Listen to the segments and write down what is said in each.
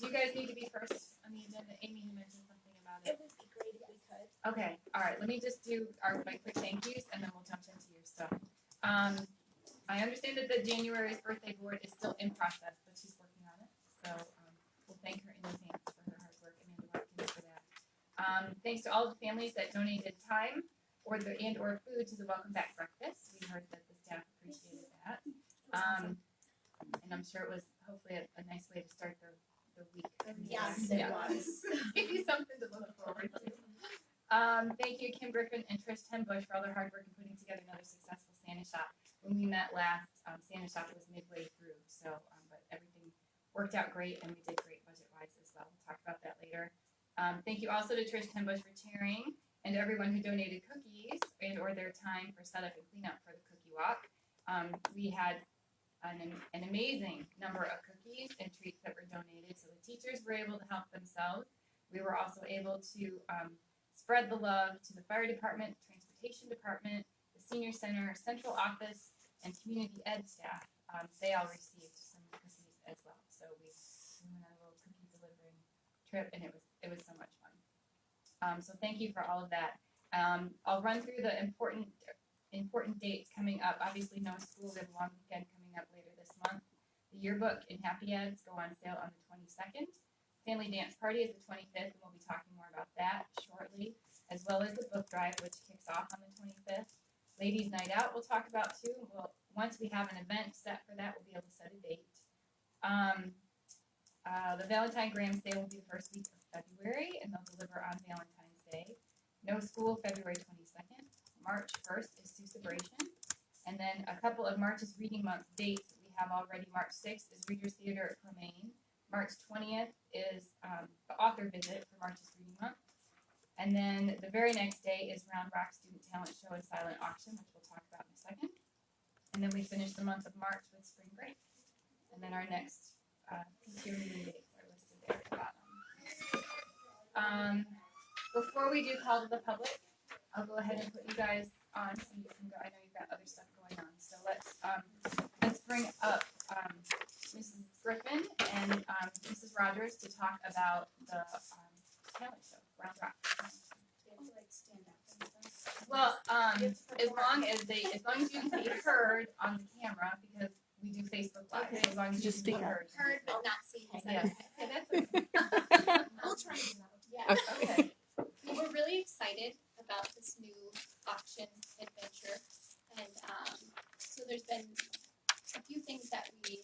Do you guys need to be first on the agenda? Amy, you mentioned something about it. It would be great if we could. Okay, all right. Let me just do my quick thank yous, and then we'll jump into your stuff. I understand that the January's birthday board is still in process, but she's working on it. So we'll thank her in advance for her hard work, Amanda Watkins, for that. Thanks to all the families that donated time or food to the Welcome Back breakfast. We heard that the staff appreciated that. And I'm sure it was hopefully a nice way to start the week. Yes, it was. Give you something to look forward to. Thank you, Kim Griffin and Trish Tenbush, for all their hard work in putting together another successful Santa shop. When we met last, Santa shop was midway through, so but everything worked out great, and we did great budget-wise as well. We'll talk about that later. Thank you also to Trish Tenbush for chairing, and to everyone who donated cookies or their time for setup and cleanup for the cookie walk. We had an amazing number of cookies and treats that were donated, so the teachers were able to help themselves. We were also able to spread the love to the fire department, transportation department, the senior center, central office, and community ed staff. They all received some cookies as well. So we went on a little cookie delivering trip, and it was so much fun. So thank you for all of that. I'll run through the important dates coming up. Obviously, no school. We have a long weekend coming up later this month. The yearbook and happy ads go on sale on the 22nd. Family dance party is the 25th, and we'll be talking more about that shortly, as well as the book drive, which kicks off on the 25th. Ladies' night out we'll talk about too. Once we have an event set for that, we'll be able to set a date. The Valentine Graham Day will be the first week of February, and they'll deliver on Valentine's Day. No school February 22nd. March 1st is Sioux Celebration. And then a couple of March's Reading Month dates that we have already. March 6th is Reader's Theater at Cremain. March 20th is the author visit for March's Reading Month. And then the very next day is Round Rock Student Talent Show and Silent Auction, which we'll talk about in a second. And then we finish the month of March with spring break. And then our next PTO meeting dates are listed there at the bottom. Before we do call to the public, I'll go ahead and put you guys on so you can go. I know you've got other stuff going on. So let's bring up Mrs. Griffin and Mrs. Rogers to talk about the talent show, Round Rock. Well, as long as you can be heard on the camera, because we do Facebook Live. Okay. So as long as you can be heard but not seen. Yes. Okay, that's okay. We'll try it out. Yeah. Okay. Well, we're really excited about this new auction adventure, and so there's been a few things that we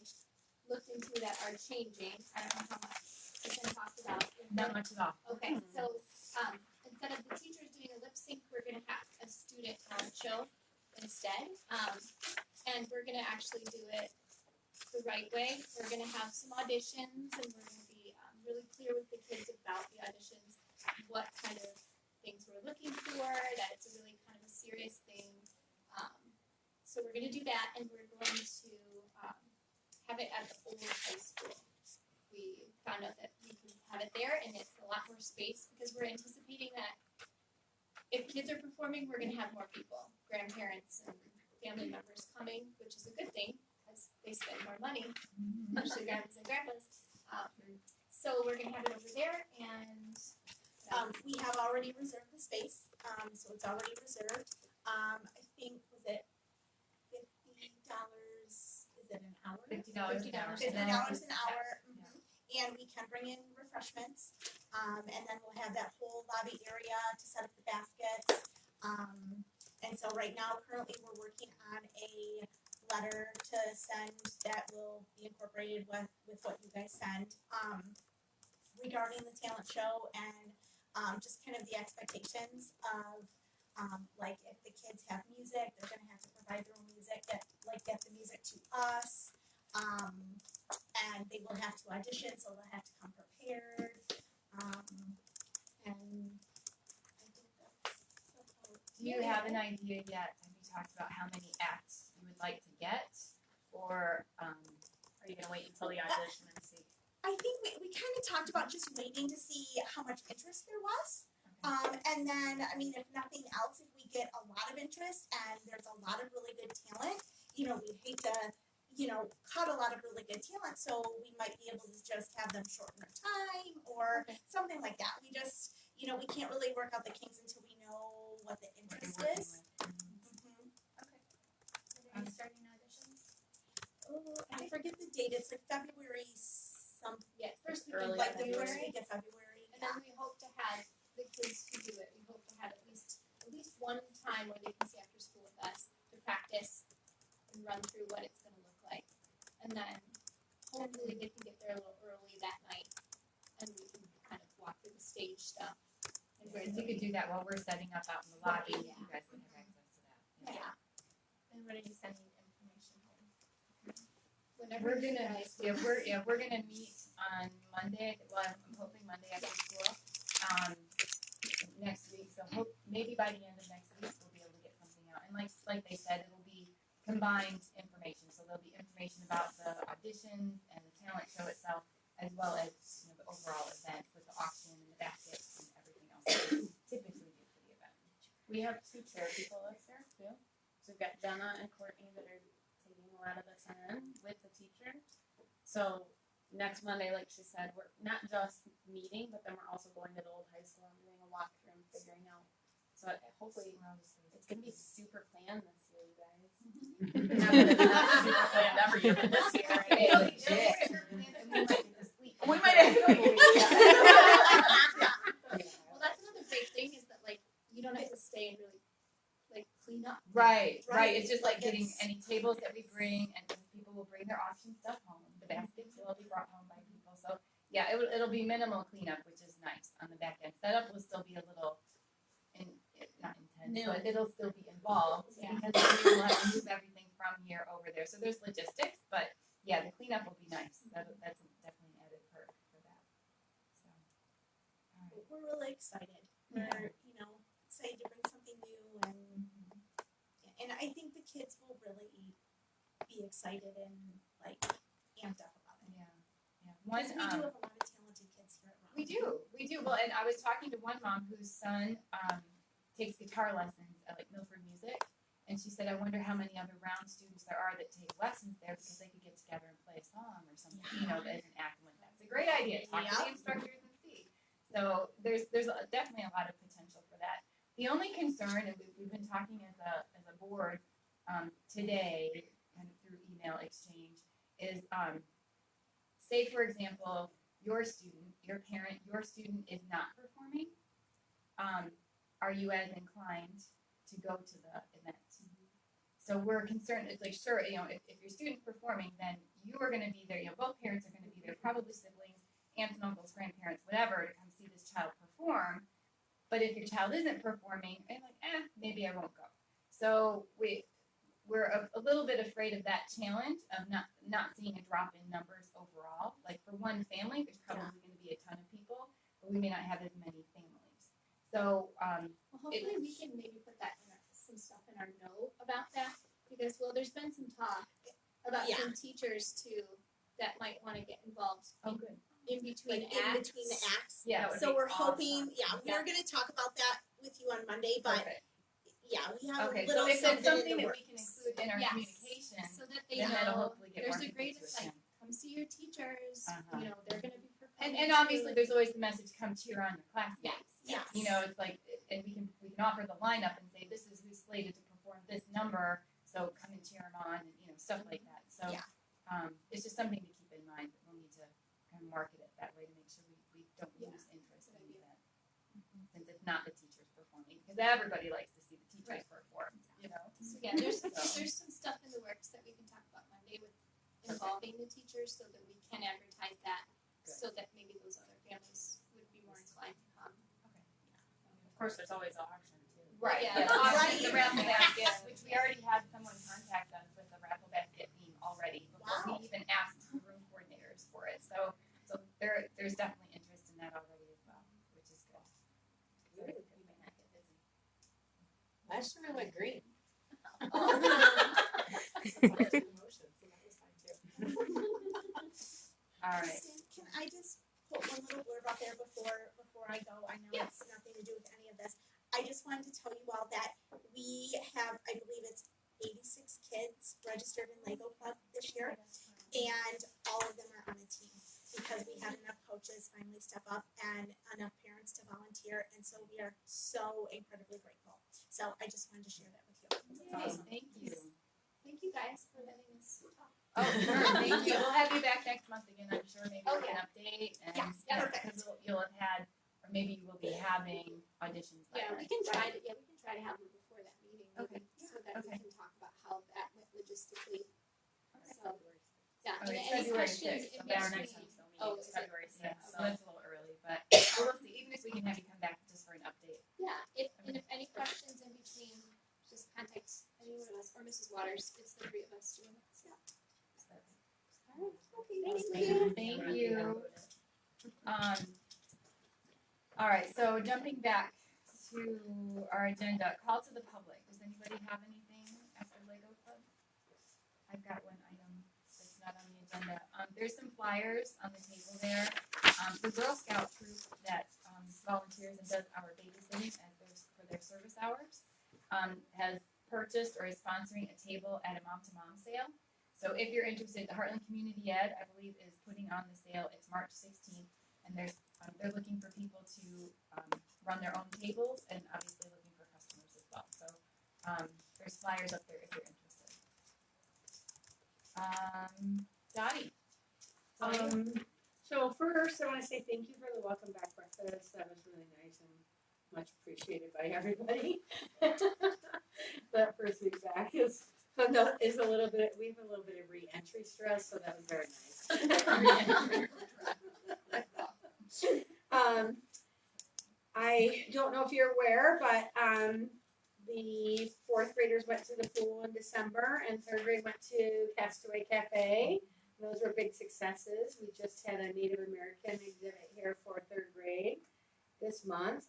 looked into that are changing. I don't know how much has been talked about. Not much at all. Okay, so instead of the teachers doing a lip sync, we're going to have a student talent show instead, and we're going to actually do it the right way. We're going to have some auditions, and we're going to be really clear with the kids about the auditions, what kind of things we're looking for, that it's a really kind of a serious thing. So we're going to do that, and we're going to have it at the old high school. We found out that we can have it there, and it's a lot more space because we're anticipating that if kids are performing, we're going to have more people, grandparents and family members coming, which is a good thing because they spend more money, especially grandmas and grandpas. So we're going to have it over there, and we have already reserved the space, so it's already reserved. I think, was it $50? Is it an hour? $50 $50 an hour. Mm-hmm. And we can bring in refreshments, and then we'll have that whole lobby area to set up the baskets. And so right now, currently, we're working on a letter to send that will be incorporated with what you guys send regarding the talent show, and just kind of the expectations of like if the kids have music, they're going to have to provide their own music, get the music to us, and they will have to audition, so they'll have to come prepared, and I think that's about. Do you have an idea yet? Have you talked about how many acts you would like to get, or are you going to wait until the audition and see? I think we kind of talked about just waiting to see how much interest there was. And then, I mean, if nothing else, if we get a lot of interest and there's a lot of really good talent, we'd hate to, cut a lot of really good talent, so we might be able to just have them shorten their time or something like that. We just, we can't really work out the kinks until we know what the interest is. Mhm. Are you starting auditions? Oh, I forget the date. It's like February Yeah, first week Early in like the first February. week of February. And then we hope to have the kids who do it, we hope to have at least one time where they can see after school with us to practice and run through what it's gonna look like. And then hopefully they can get there a little early that night and we can kind of walk through the stage stuff. And where You could do that while we're setting up out in the lobby. You guys can have access to that. Yeah. And ready to send you information home. Whenever We're you gonna, guys- we're gonna meet on Monday, well, I'm hoping Monday after school, next week, so maybe by the end of next week, we'll be able to get something out, and like they said, it'll be combined information, so there'll be information about the auditions and the talent show itself, as well as, the overall event with the auction and the baskets and everything else that we typically do for the event. We have 2 chair people this year too. So we've got Jenna and Courtney that are taking a lot of this in with the teachers. So next Monday, like she said, we're not just meeting, but then we're also going to the old high school and doing a walkthrough and figuring out. So hopefully it's gonna be super planned this year, you guys. Not that it's not super planned every year, but this year. It'll be super planned, and we might get to sleep. We might have to. Well, that's another great thing is that like you don't have to stay and really like clean up. Right. Right. It's just like getting It's- any tables that we bring, and people will bring their auction stuff home. The baskets will all be brought home by people. So yeah, it'll be minimal cleanup, which is nice on the back end. Setup will still be a little, not intense, New. but it'll still be involved Yeah. because we'll have to move everything from here over there. So there's logistics, but yeah, the cleanup will be nice. That's definitely an added perk for that. So, all right. We're really excited. We're, excited to bring something new and I think the kids will really be excited and like amped up about it. Yeah. One, Because we do have a lot of talented kids here at Round. we do. Well, and I was talking to one mom whose son takes guitar lessons at like Milford Music, and she said, I wonder how many other Round students there are that take lessons there because they could get together and play a song or something, as an act like that. It's a great idea. Talk to the instructors and see. So there's definitely a lot of potential for that. The only concern, and we've been talking as a board today, kind of through email exchange, is say for example, your student is not performing. Are you as inclined to go to the event? So we're concerned. It's like, sure, if your student's performing, then you are going to be there. Both parents are going to be there, probably siblings, aunts and uncles, grandparents, whatever, to come see this child perform. But if your child isn't performing, I'm like, maybe I won't go. So we're a little bit afraid of that challenge of not seeing a drop in numbers overall. Like for one family, there's probably going to be a ton of people, but we may not have as many families. So Well, hopefully we can maybe put that in some stuff in our note about that because there's been some talk about some teachers too that might want to get involved good. in between Like acts. in between the acts. Yeah. So we're hoping, we're gonna talk about that with you on Monday, but Perfect. we have Okay, a little so if it's something in the that we can works. include in our Yes. communication, So that they then that'll know hopefully get there's more a great people to like attend. come see your teachers. Uh-huh. They're gonna be performing. And obviously there's always the message, come cheer on your classmates. Yes. It's like, and we can offer the lineup and say, this is who's slated to perform this number, so come and cheer them on, and stuff like that. So it's just something to keep in mind, that we'll need to kind of market it that way to make sure we don't lose interest in the event. Since it's not the teachers performing, because everybody likes to see the teachers perform, So there's some stuff in the works that we can talk about Monday with involving the teachers so that we can advertise that so that maybe those other families would be more inclined to come. Of course, there's always the auction too. Right, Yeah. the auction, Right. the raffle baskets, which we already had someone contact us with the raffle basket theme already before we even asked the room coordinators for it. So there's definitely interest in that already as well, which is good. So we may not get busy. Last year I went green. All right. Can I just put one little blurb out there before I go? I know it's nothing to do with any of this. I just wanted to tell you all that we have, I believe it's 86 kids registered in Lego Club this year, and all of them are on a team because we had enough coaches finally step up and enough parents to volunteer, and so we are so incredibly grateful. So I just wanted to share that with you. Awesome. Thank you. Thank you guys for letting us talk. Oh, sure. Thank you. We'll have you back next month again, I'm sure, maybe Oh, with an yeah. update. And Yes, yeah, perfect. because you'll have had, or maybe you will be having auditions by Yeah, then. we can try to have them before that meeting, Okay. maybe, so that we Okay. can talk about how that went logistically. Okay. So, yeah, Oh, and it's any February questions 6th, in so our between. next council meeting Oh, is is it? February 6th, Yeah, so okay. that's a little early, but we'll see, even if we can have you come back just for an update. Yeah, and if any questions in between, just contact any one of us or Mrs. Waters. It's the three of us doing it. So. All right. Okay. Thank Thank you. you. Thank you. All right, so jumping back to our agenda, call to the public. Does anybody have anything after Lego Club? I've got one item that's not on the agenda. There's some flyers on the table there. The Girl Scout troop that volunteers and does our babysitting for their service hours has purchased or is sponsoring a table at a mom-to-mom sale. So if you're interested, the Heartland Community Ed, I believe, is putting on the sale. It's March 16th, and they're looking for people to run their own tables and obviously looking for customers as well. So there's flyers up there if you're interested. Dottie. So first, I want to say thank you for the welcome back breakfast. That was really nice and much appreciated by everybody. That first week back is a little bit. We have a little bit of re-entry stress, so that was very nice. I don't know if you're aware, but the fourth graders went to the pool in December, and third grade went to Castaway Cafe. Those were big successes. We just had a Native American exhibit here for third grade this month.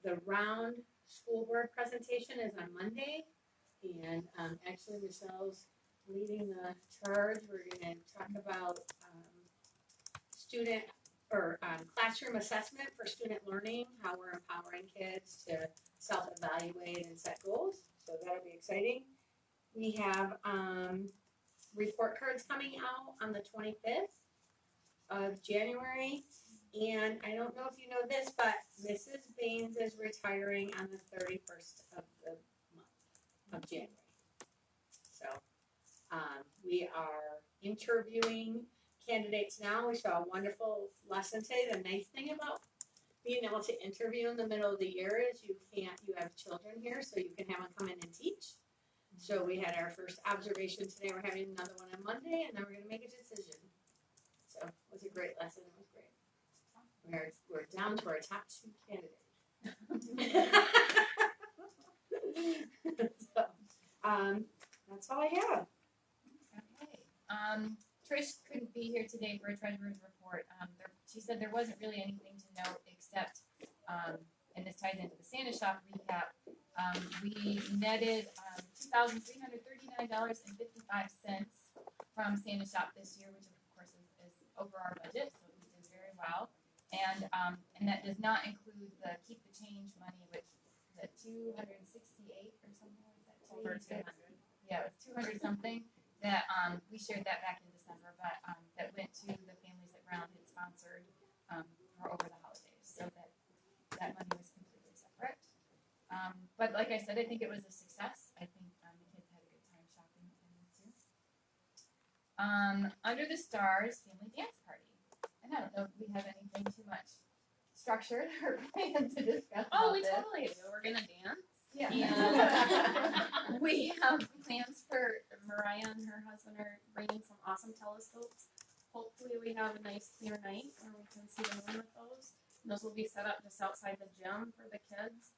The round school board presentation is on Monday, and actually Michelle's leading the charge. We're going to talk about student or classroom assessment for student learning, how we're empowering kids to self-evaluate and set goals. So that'll be exciting. We have report cards coming out on the 25th of January. And I don't know if you know this, but Mrs. Baines is retiring on the 31st of the month of January. So we are interviewing candidates now. We saw a wonderful lesson today. The nice thing about being able to interview in the middle of the year is you have children here, so you can have them come in and teach. So we had our first observation today. We're having another one on Monday, and then we're going to make a decision. So it was a great lesson. It was great. We're down to our top 2 candidates. So, that's all I have. Okay. Trish couldn't be here today for a treasurer's report. She said there wasn't really anything to note except, and this ties into the Santa Shop recap, we netted $2,339.55 from Santa Shop this year, which of course is over our budget, so we did very well. And that does not include the keep the change money, which is at 268 or something like that. Over 200. Yeah, it was 200 something. That we shared that back in December, but that went to the families that Round had sponsored for over the holidays, so that money was completely separate. But like I said, I think it was a success. I think the kids had a good time shopping this year. Under the Stars family dance party, and I don't know if we have anything too much structured or planned to discuss. Oh, about we this. totally do. We're gonna dance. Yeah. And we have plans for Mariah and her husband are bringing some awesome telescopes. Hopefully we have a nice clear night where we can see the moon with those. And those will be set up just outside the gym for the kids.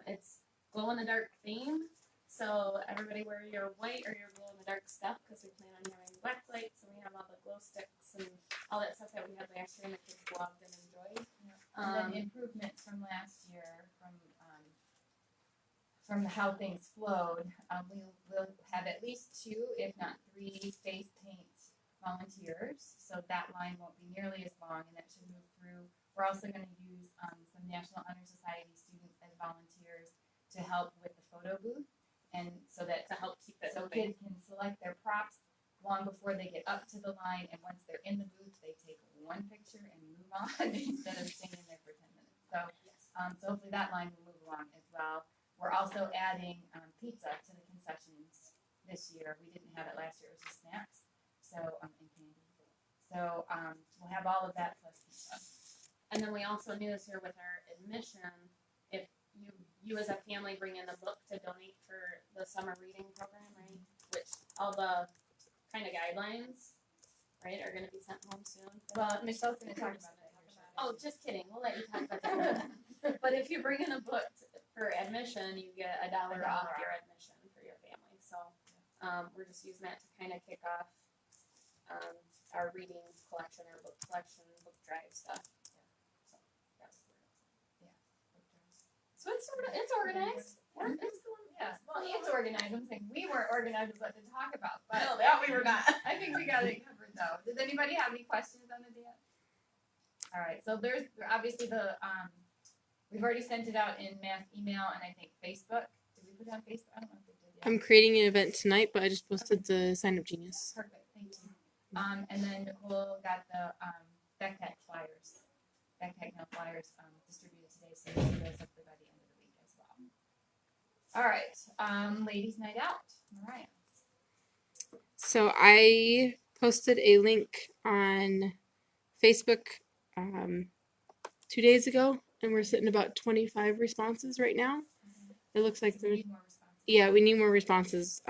It's glow in the dark theme. So everybody wear your white or your glow in the dark stuff because we plan on having black lights and we have all the glow sticks and all that stuff that we had last year and the kids loved and enjoyed. And then improvements from last year from how things flowed. We will have at least 2, if not 3, face paint volunteers. So that line won't be nearly as long, and that should move through. We're also going to use some National Honor Society students as volunteers to help with the photo booth, and so that To help keep it so moving. kids can select their props long before they get up to the line, and once they're in the booth, they take one picture and move on instead of staying there for 10 minutes. So, so hopefully that line will move along as well. We're also adding pizza to the concessions this year. We didn't have it last year; it was just snacks. So and candy. So we'll have all of that plus pizza. And then we also knew this year with our admission, if you as a family bring in a book to donate for the summer reading program, right? Which all the kind of guidelines, right, are going to be sent home soon. Well, Michelle's going to talk about that. Oh, just kidding. We'll let you talk about that. But if you bring in a book for admission, you get $1 off your admission for your family. So we're just using that to kind of kick off our reading collection, our book collection, book drive stuff. So that's So it's organized. it's going. Yeah. Well, it's organized. I'm saying we weren't organized with what to talk about, but No, that we were not. I think we got it covered though. Does anybody have any questions on the dance? All right. So there's obviously the we've already sent it out in mass email and I think Facebook. Did we put it on Facebook? I don't know if we did yet. I'm creating an event tonight, but I just posted the Sign Up Genius. Perfect. Thank you. And then we'll got the backpack flyers, flyers distributed today, so we'll do those hopefully by the end of the week as well. All right, ladies' night out, Mariah. So I posted a link on Facebook 2 days ago, and we're sitting about 25 responses right now. It looks like We need more responses. yeah, we need more responses.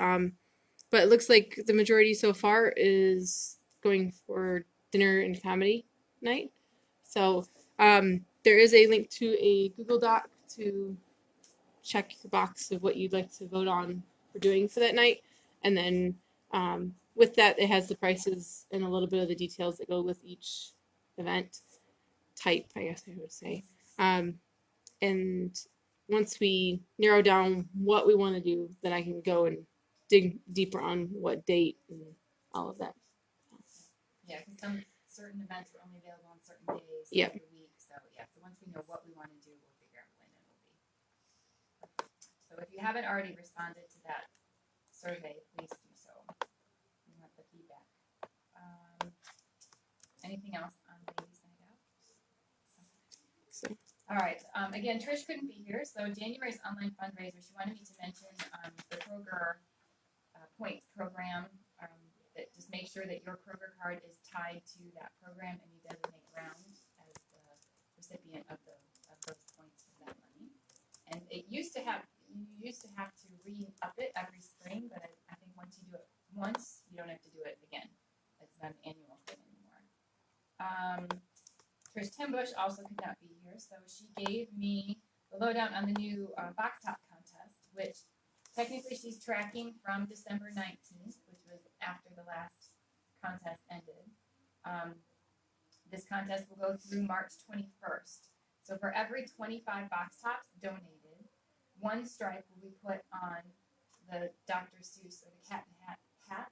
But it looks like the majority so far is going for dinner and comedy night. So there is a link to a Google Doc to check the box of what you'd like to vote on for doing for that night. And then with that, it has the prices and a little bit of the details that go with each event type, I guess I would say. And once we narrow down what we want to do, then I can go and dig deeper on what date and all of that. Yeah, because some certain events are only available on certain days Yep. of the week. So yeah, so once we know what we want to do, we'll figure out when it will be. So if you haven't already responded to that survey, please do so. We want the feedback. Anything else on ladies' night out? So All right. Again, Trish couldn't be here, so January's online fundraiser. She wanted me to mention the Kroger points program. That just make sure that your Kroger card is tied to that program, and you designate Round as the recipient of those points for that money. And it used to have you to re-up it every spring, but I think once you do it once, you don't have to do it again. It's not an annual thing anymore. Trish Timbush also could not be here, so she gave me the lowdown on the new box top contest, which technically she's tracking from December 19th, which was after the last contest ended. This contest will go through March 21st. So for every 25 box tops donated, one stripe will be put on the Dr. Seuss or the Cat in the Hat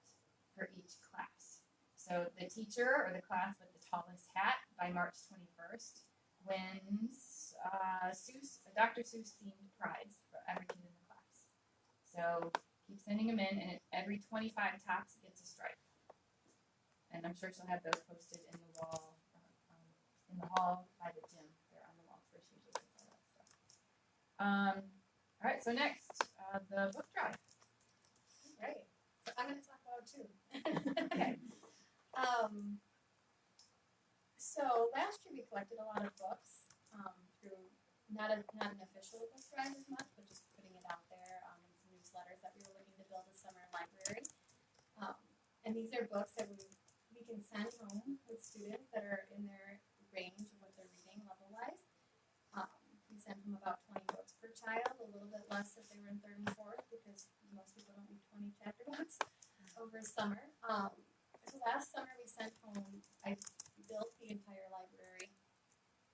for each class. So the teacher or the class with the tallest hat by March 21st wins Dr. Seuss themed prize for every kid in the class. So keep sending them in, and every 25 tops gets a stripe. And I'm sure she'll have those posted in the wall, in the hall by the gym. They're on the wall for she usually puts all that stuff. All right, so next, the book drive. Right. So I'm going to talk about it too. Okay. So last year we collected a lot of books through not an official book drive as much, but just putting it out there in some newsletters that we were looking to build a summer library. And these are books that we can send home with students that are in their range of what they're reading level-wise. We send them about 20 books per child, a little bit less if they were in 3rd and 4th, because most people don't read 20 chapter books over summer. So last summer we sent home, I built the entire library.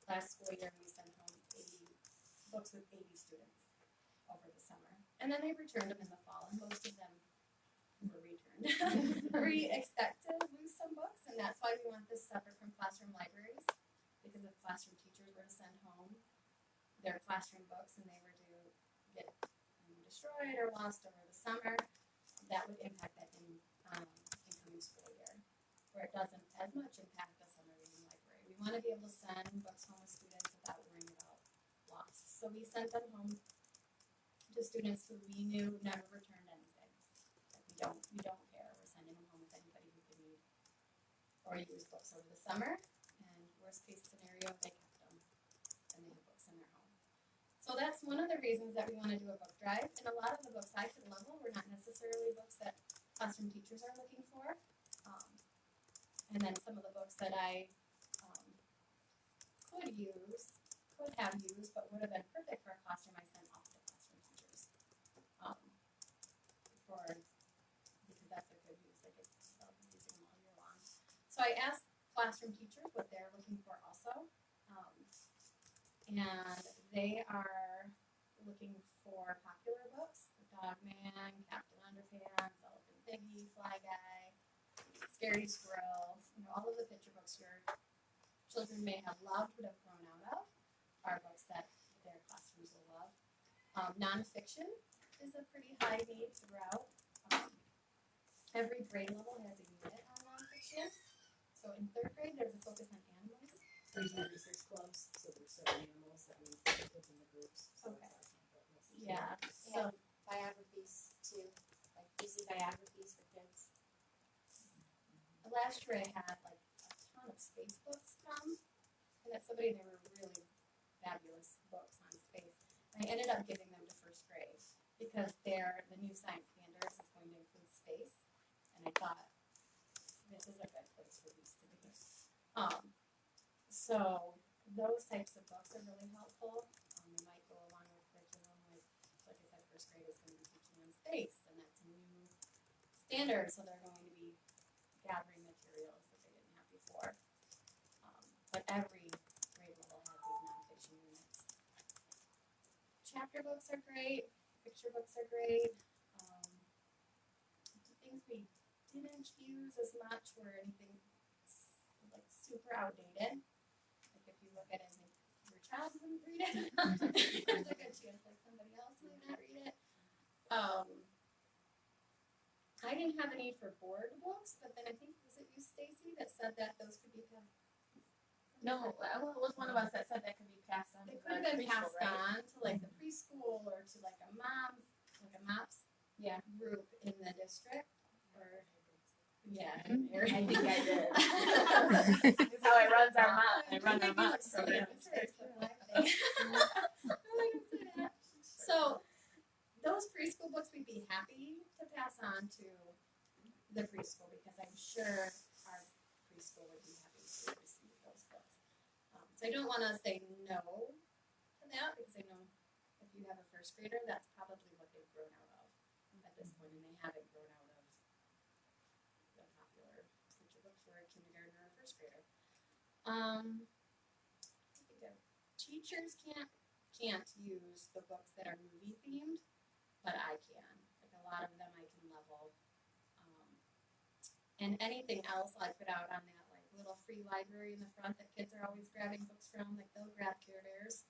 Last school year we sent home 80 books with 80 students over the summer. And then they returned them in the fall, and most of them were returned. We expect to lose some books, and that's why we want this separate from classroom libraries, because if classroom teachers were to send home their classroom books and they were to get destroyed or lost over the summer, that would impact that incoming school year, where it doesn't as much impact us on the reading library. We want to be able to send books home with students without worrying about loss. So we sent them home to students who we knew never returned anything. Like we don't care. We're sending them home with anybody who could read or use books over the summer. And worst case scenario, they kept them and they have books in their home. So that's one of the reasons that we want to do a book drive. And a lot of the books I could level were not necessarily books that classroom teachers are looking for. And then some of the books that I could have used, but would have been perfect for a classroom, I sent off to classroom teachers. Because that's a good use, like they'll be using them all year long. So I asked classroom teachers what they're looking for also. And they are looking for popular books, The Dog Man, Captain Underpants, Elephant Piggy, Fly Guy, Scary Squirrel, all of the picture books your children may have loved but have grown out of are books that their classrooms will love. Nonfiction is a pretty high need throughout. Every grade level has a unit on nonfiction. So in third grade, there's a focus on animals. There's no research clubs, so there's certain animals that we put in the groups. So Okay. that's awesome. Yeah. And biographies too, like easy biographies for kids. Last year I had like a ton of space books come, and that's somebody, they were really fabulous books on space. And I ended up giving them to first grade because the new science standards is going to include space, and I thought this is a good place for these to be. So those types of books are really helpful. They might go along with curriculum, like I said, first grade is going to be teaching on space, and that's a new standard, so they're going to be gathering materials that they didn't have before. But every grade level has these nonfiction units. Chapter books are great. Picture books are great. The things we didn't use as much were anything like super outdated. Like if you look at it, like your child wouldn't read it. There's a good chance like somebody else might not read it. I didn't have any for board books, but then I think, was it you, Stacy, that said that those could be passed? No, well, it was one of us that said that could be passed on. They to could have the been preschool, passed right? on to like the preschool or to like a MOPS group in the district. Or yeah, I think I did. That's how I run our MOPS program. So those preschool books we'd be happy to pass on to the preschool because I'm sure our preschool would be happy to receive those books. So I don't want to say no to that because I know if you have a first grader, that's probably what they've grown out of at this point, and they haven't grown out of the popular picture books for a kindergartner or a first grader. Teachers can't use the books that are movie themed, but I can. Like a lot of them I can level. And anything else I put out on that like little free library in the front that kids are always grabbing books from, like they'll grab Care Bears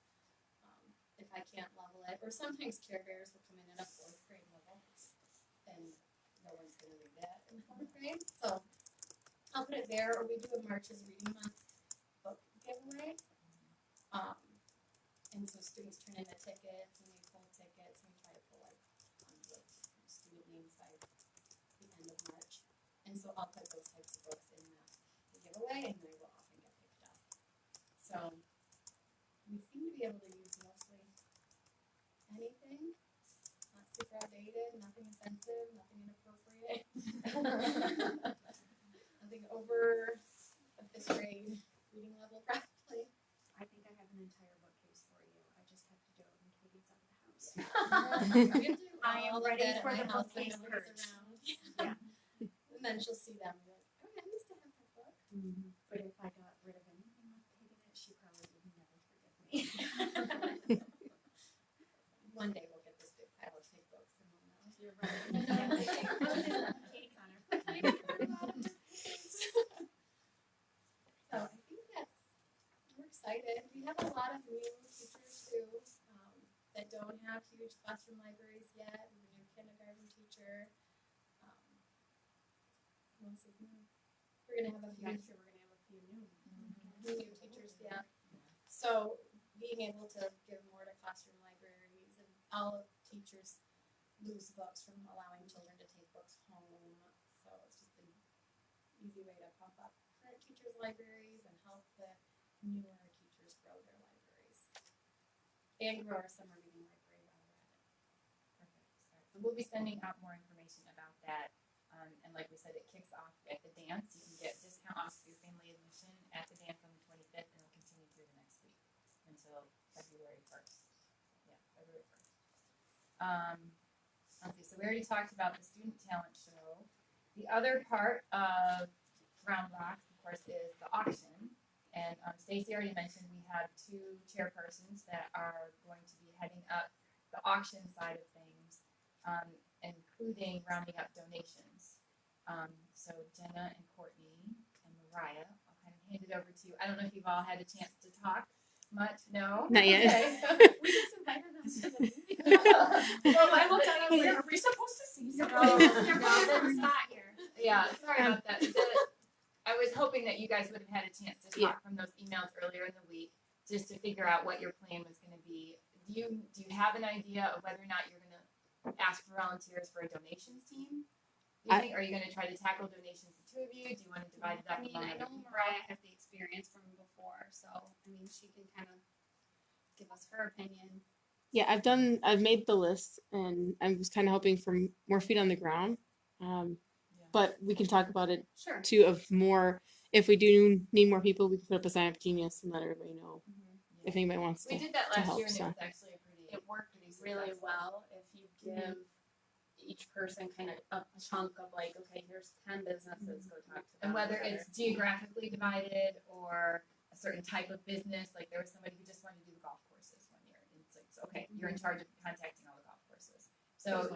if I can't level it. Or sometimes Care Bears will come in at a fourth grade level, and no one's going to read that in fourth grade. So I'll put it there, or we do a March's Reading Month book giveaway. And so students turn in the tickets, and we pull tickets, and we try to pull like tons of student names by the end of March. And so I'll put those types of books in the giveaway, and they will often get picked up. So we seem to be able to use mostly anything. Not super outdated, nothing offensive, nothing inappropriate. Nothing over a fifth grade reading level, probably. I think I have an entire bookcase for you. I just have to do it when Katie's out of the house. I am ready for the bookcase purge. Yeah. And then she'll see them and be like, oh, I used to have that book. But if I got rid of anything with Kate in it, she probably would never forgive me. One day we'll get this big pile of big books and we'll know. You're right. Katie Connor. So I think we're excited. We have a lot of new teachers too that don't have huge classroom libraries yet. We have a new kindergarten teacher. Who else is new? We're gonna have a few. Next year, we're gonna have a few new. New teachers, yeah. So being able to give more to classroom libraries, and all teachers lose books from allowing children to take books home. So it's just an easy way to pump up current teachers' libraries and help the newer teachers grow their libraries. And grow our summer reading library while we're at it. Perfect. All right. So we'll be sending out more information about that. And like we said, it kicks off at the dance. You can get discount off your family admission at the dance on the 25th, and it'll continue through the next week until February 1st. Yeah, February 1st. Okay, so we already talked about the student talent show. The other part of Round Rocks, of course, is the auction. And Stacy already mentioned we have 2 chairpersons that are going to be heading up the auction side of things, including rounding up donations. So Jenna and Courtney and Mariah, I'll kind of hand it over to you. I don't know if you've all had a chance to talk much. No? Not yet. Okay. We just invited them to the meeting. Well, I will tell you, Are we supposed to see You're something? putting us on the spot here. yeah, sorry about that. I was hoping that you guys would have had a chance to talk from those emails earlier in the week, just to figure out what your plan was going to be. Do you have an idea of whether or not you're going to ask for volunteers for a donations team? Do you think? Are you going to try to tackle donations, the 2 of you? Do you want to divide it up? I mean, among I other know people? Mariah has the experience from before, so I mean, she can kind of give us her opinion. Yeah, I've made the list, and I was kind of hoping for more feet on the ground. But we can talk about it Sure. too, of more, if we do need more people, we can put up a sign up Genius and let everybody know if anybody wants We to. did that to last help, year, and so. it was actually It worked really successful. well if you give each person kind of a chunk of like, okay, here's 10 businesses, go talk to them. And whether together. it's geographically divided or a certain type of business, like there was somebody who just wanted to do the golf courses one year, and it's like, so, okay, you're in charge of contacting all the golf courses. So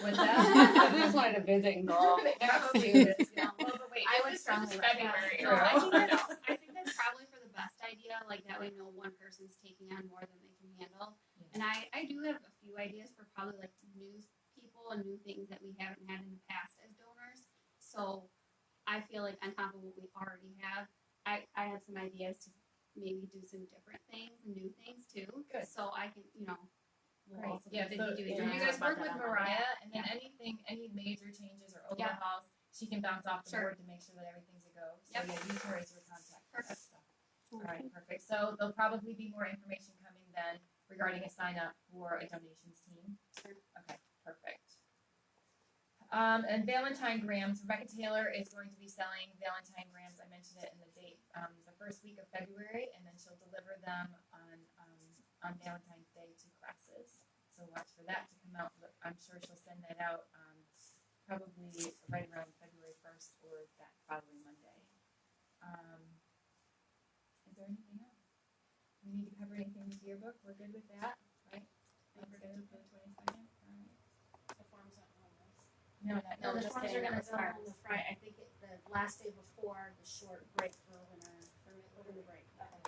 what's that? I just wanted to visit and go. Well, but wait, I it would was just strongly February. No, I think that's probably for the best idea. Like that way, no one person's taking on more than they can handle. And I do have a few ideas for probably like new people and new things that we haven't had in the past as donors. So I feel like on top of what we already have, I have some ideas to maybe do some different things and new things too. Good. So I can, we'll Great. also Yeah, be so busy doing you that. guys work with Yeah. Mariah, and then Yeah. any major changes or Yeah. overhauls, she can bounce off the Sure. board to make sure that everything's a go. So Yep. yeah, use her as your contact for that Perfect. stuff. All right, perfect. So there'll probably be more information coming then regarding a sign up for a donations team. Sure. Okay, perfect. And Valentine grams. Rebecca Taylor is going to be selling Valentine grams. I mentioned it in the date, the first week of February, and then she'll deliver them on Valentine's Day to classes. So watch for that to come out. I'm sure she'll send that out probably right around February 1st or that following Monday. Is there anything else? We need to cover anything with your book? We're good with that, right? We're good for the 22nd? All right. The forms at home. No, No, the just forms getting are gonna those go on cards. the Friday. I think the last day before the short break for winter break. Okay.